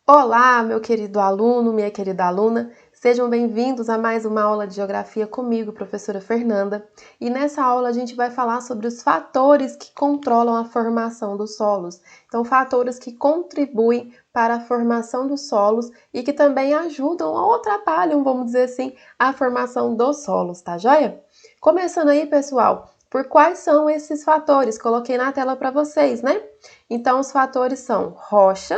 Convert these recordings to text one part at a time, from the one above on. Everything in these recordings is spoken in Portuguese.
Olá, meu querido aluno, minha querida aluna, sejam bem-vindos a mais uma aula de Geografia comigo, professora Fernanda. E nessa aula a gente vai falar sobre os fatores que controlam a formação dos solos. Então, fatores que contribuem para a formação dos solos e que também ajudam ou atrapalham, vamos dizer assim, a formação dos solos, tá joia? Começando aí, pessoal, por quais são esses fatores? Coloquei na tela para vocês, né? Então, os fatores são rocha.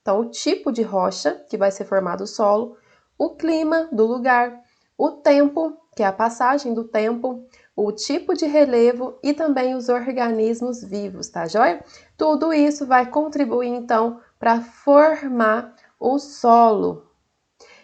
Então, o tipo de rocha que vai ser formado o solo, o clima do lugar, o tempo, que é a passagem do tempo, o tipo de relevo e também os organismos vivos, tá joia? Tudo isso vai contribuir, então, para formar o solo.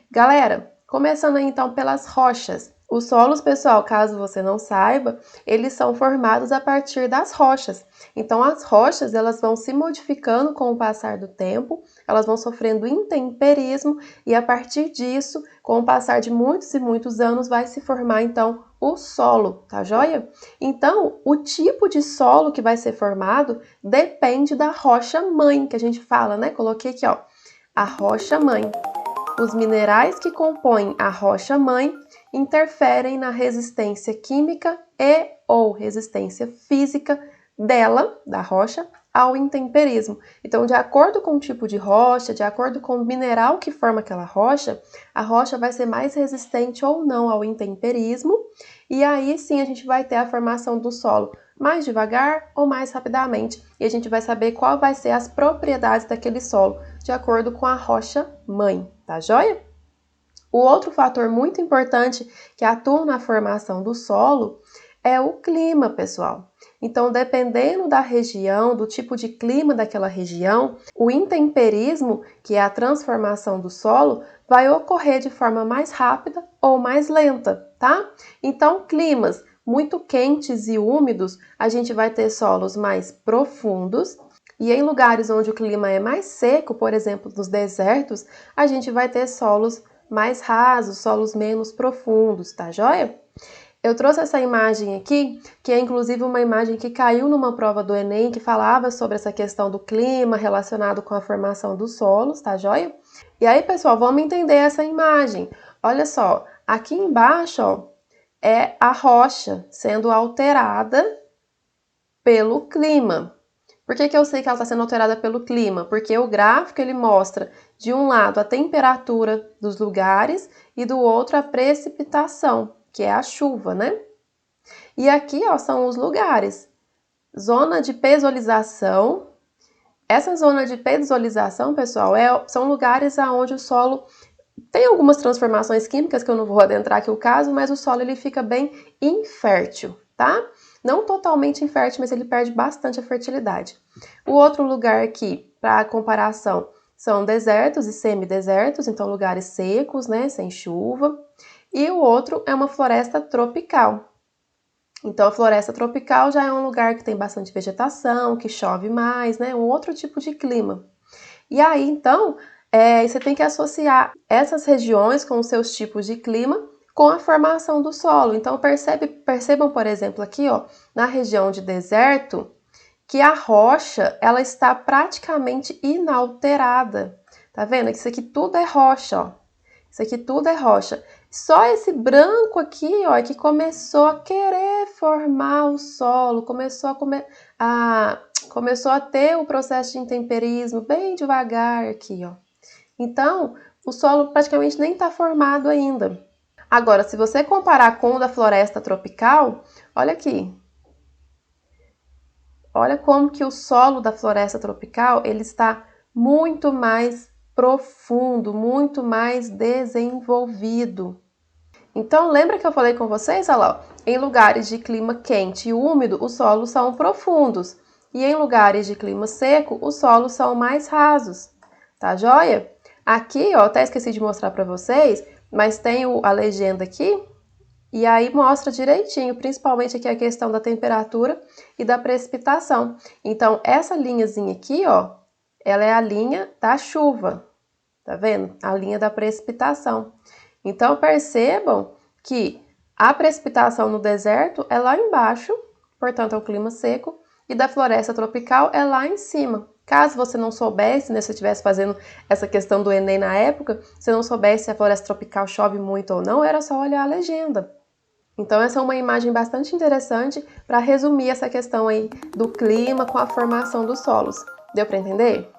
Galera, começando aí, então, pelas rochas. Os solos, pessoal, caso você não saiba, eles são formados a partir das rochas. Então, as rochas, elas vão se modificando com o passar do tempo, elas vão sofrendo intemperismo e a partir disso, com o passar de muitos e muitos anos, vai se formar, então, o solo, tá joia? Então, o tipo de solo que vai ser formado depende da rocha mãe, que a gente fala, né? Coloquei aqui, ó, a rocha mãe. Os minerais que compõem a rocha-mãe interferem na resistência química e ou resistência física dela, da rocha, ao intemperismo. Então, de acordo com o tipo de rocha, de acordo com o mineral que forma aquela rocha, a rocha vai ser mais resistente ou não ao intemperismo, e aí sim a gente vai ter a formação do solo mais devagar ou mais rapidamente, e a gente vai saber qual vai ser as propriedades daquele solo, de acordo com a rocha mãe, tá joia? O outro fator muito importante que atua na formação do solo é o clima, pessoal. Então, dependendo da região, do tipo de clima daquela região, o intemperismo, que é a transformação do solo, vai ocorrer de forma mais rápida ou mais lenta, tá? Então, climas muito quentes e úmidos, a gente vai ter solos mais profundos. E em lugares onde o clima é mais seco, por exemplo, nos desertos, a gente vai ter solos mais rasos, solos menos profundos, tá joia? Eu trouxe essa imagem aqui, que é inclusive uma imagem que caiu numa prova do Enem, que falava sobre essa questão do clima relacionado com a formação dos solos, tá joia? E aí, pessoal, vamos entender essa imagem. Olha só, aqui embaixo, ó, é a rocha sendo alterada pelo clima. Por que eu sei que ela está sendo alterada pelo clima? Porque o gráfico ele mostra de um lado a temperatura dos lugares e do outro a precipitação, que é a chuva, né? E aqui, ó, são os lugares. Zona de pesolização. Essa zona de pesolização, pessoal, são lugares onde o solo tem algumas transformações químicas que eu não vou adentrar aqui o caso, mas o solo ele fica bem infértil, tá? Não totalmente infértil, mas ele perde bastante a fertilidade. O outro lugar aqui, para comparação, são desertos e semidesertos, então lugares secos, né, sem chuva. E o outro é uma floresta tropical. Então, a floresta tropical já é um lugar que tem bastante vegetação, que chove mais, né, um outro tipo de clima. E aí, então, você tem que associar essas regiões com os seus tipos de clima com a formação do solo. Então, percebam, por exemplo, aqui, ó, na região de deserto, que a rocha, ela está praticamente inalterada. Tá vendo? Isso aqui tudo é rocha, ó. Isso aqui tudo é rocha. Só esse branco aqui, ó, é que começou a querer formar o solo, começou a ter o processo de intemperismo bem devagar aqui, ó. Então, o solo praticamente nem está formado ainda. Agora, se você comparar com o da floresta tropical, olha aqui. Olha como que o solo da floresta tropical, ele está muito mais profundo, muito mais desenvolvido. Então, lembra que eu falei com vocês, olha lá, ó, em lugares de clima quente e úmido, os solos são profundos. E em lugares de clima seco, os solos são mais rasos. Tá joia? Aqui, ó, até esqueci de mostrar para vocês, mas tem a legenda aqui, e aí mostra direitinho, principalmente aqui a questão da temperatura e da precipitação. Então, essa linhazinha aqui, ó, ela é a linha da chuva, tá vendo? A linha da precipitação. Então, percebam que a precipitação no deserto é lá embaixo, portanto, é o clima seco, e da floresta tropical é lá em cima, Caso você não soubesse, né, se eu estivesse fazendo essa questão do Enem na época, se não soubesse se a floresta tropical chove muito ou não, era só olhar a legenda. Então essa é uma imagem bastante interessante para resumir essa questão aí do clima com a formação dos solos. Deu para entender?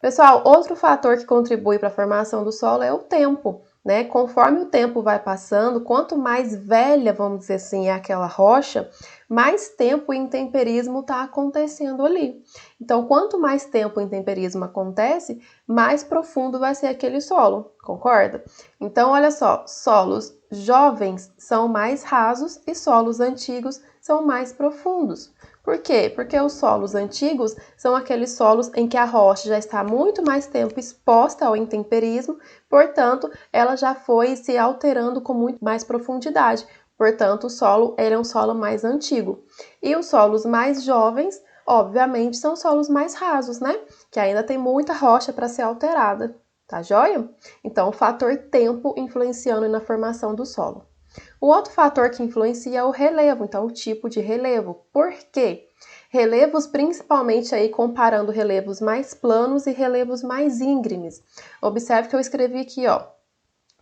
Pessoal, outro fator que contribui para a formação do solo é o tempo, né? Conforme o tempo vai passando, quanto mais velha, vamos dizer assim, é aquela rocha, mais tempo o intemperismo está acontecendo ali. Então, quanto mais tempo o intemperismo acontece, mais profundo vai ser aquele solo, concorda? Então, olha só, solos jovens são mais rasos e solos antigos são mais profundos. Por quê? Porque os solos antigos são aqueles solos em que a rocha já está muito mais tempo exposta ao intemperismo, portanto, ela já foi se alterando com muito mais profundidade. Portanto, o solo ele é um solo mais antigo. E os solos mais jovens, obviamente, são solos mais rasos, né? Que ainda tem muita rocha para ser alterada. Tá joia? Então, o fator tempo influenciando na formação do solo. O outro fator que influencia é o relevo, então o tipo de relevo. Por quê? Relevos, principalmente aí comparando relevos mais planos e relevos mais íngremes. Observe que eu escrevi aqui, ó.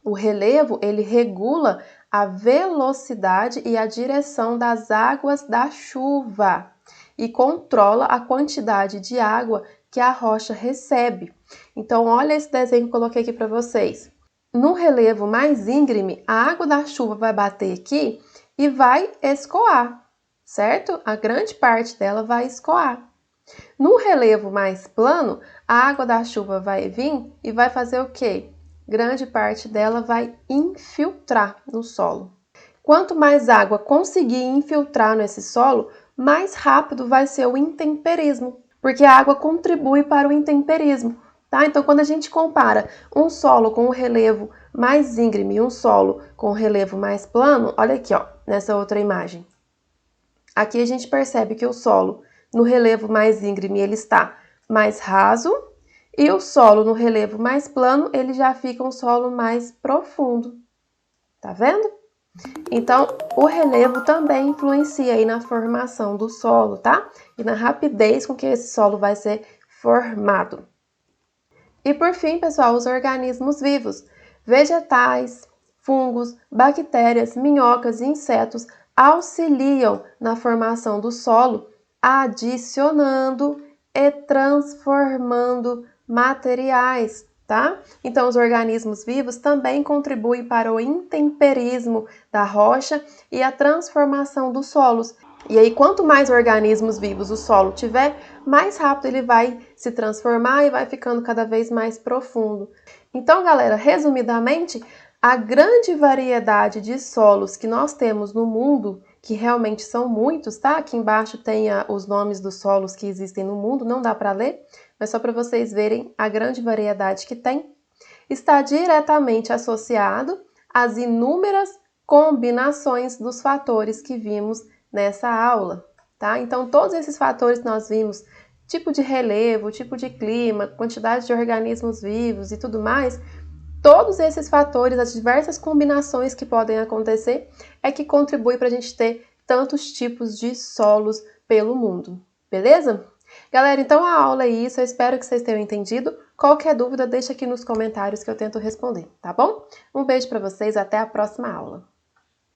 O relevo, ele regula a velocidade e a direção das águas da chuva e controla a quantidade de água que a rocha recebe. Então, olha esse desenho que eu coloquei aqui para vocês. No relevo mais íngreme, a água da chuva vai bater aqui e vai escoar, certo? A grande parte dela vai escoar. No relevo mais plano, a água da chuva vai vir e vai fazer o quê? Grande parte dela vai infiltrar no solo. Quanto mais água conseguir infiltrar nesse solo, mais rápido vai ser o intemperismo, porque a água contribui para o intemperismo. Tá? Então, quando a gente compara um solo com um relevo mais íngreme e um solo com um relevo mais plano, olha aqui, ó, nessa outra imagem. Aqui a gente percebe que o solo no relevo mais íngreme ele está mais raso e o solo no relevo mais plano ele já fica um solo mais profundo. Tá vendo? Então, o relevo também influencia aí na formação do solo, tá? E na rapidez com que esse solo vai ser formado. E por fim, pessoal, os organismos vivos, vegetais, fungos, bactérias, minhocas e insetos auxiliam na formação do solo, adicionando e transformando materiais, tá? Então, os organismos vivos também contribuem para o intemperismo da rocha e a transformação dos solos. E aí, quanto mais organismos vivos o solo tiver, mais rápido ele vai se transformar e vai ficando cada vez mais profundo. Então, galera, resumidamente, a grande variedade de solos que nós temos no mundo, que realmente são muitos, tá? Aqui embaixo tem os nomes dos solos que existem no mundo, não dá para ler, mas só para vocês verem a grande variedade que tem, está diretamente associado às inúmeras combinações dos fatores que vimos nessa aula, tá? Então, todos esses fatores que nós vimos, tipo de relevo, tipo de clima, quantidade de organismos vivos e tudo mais, todos esses fatores, as diversas combinações que podem acontecer, é que contribui para a gente ter tantos tipos de solos pelo mundo, beleza? Galera, então a aula é isso, eu espero que vocês tenham entendido. Qualquer dúvida, deixa aqui nos comentários que eu tento responder, tá bom? Um beijo para vocês, até a próxima aula.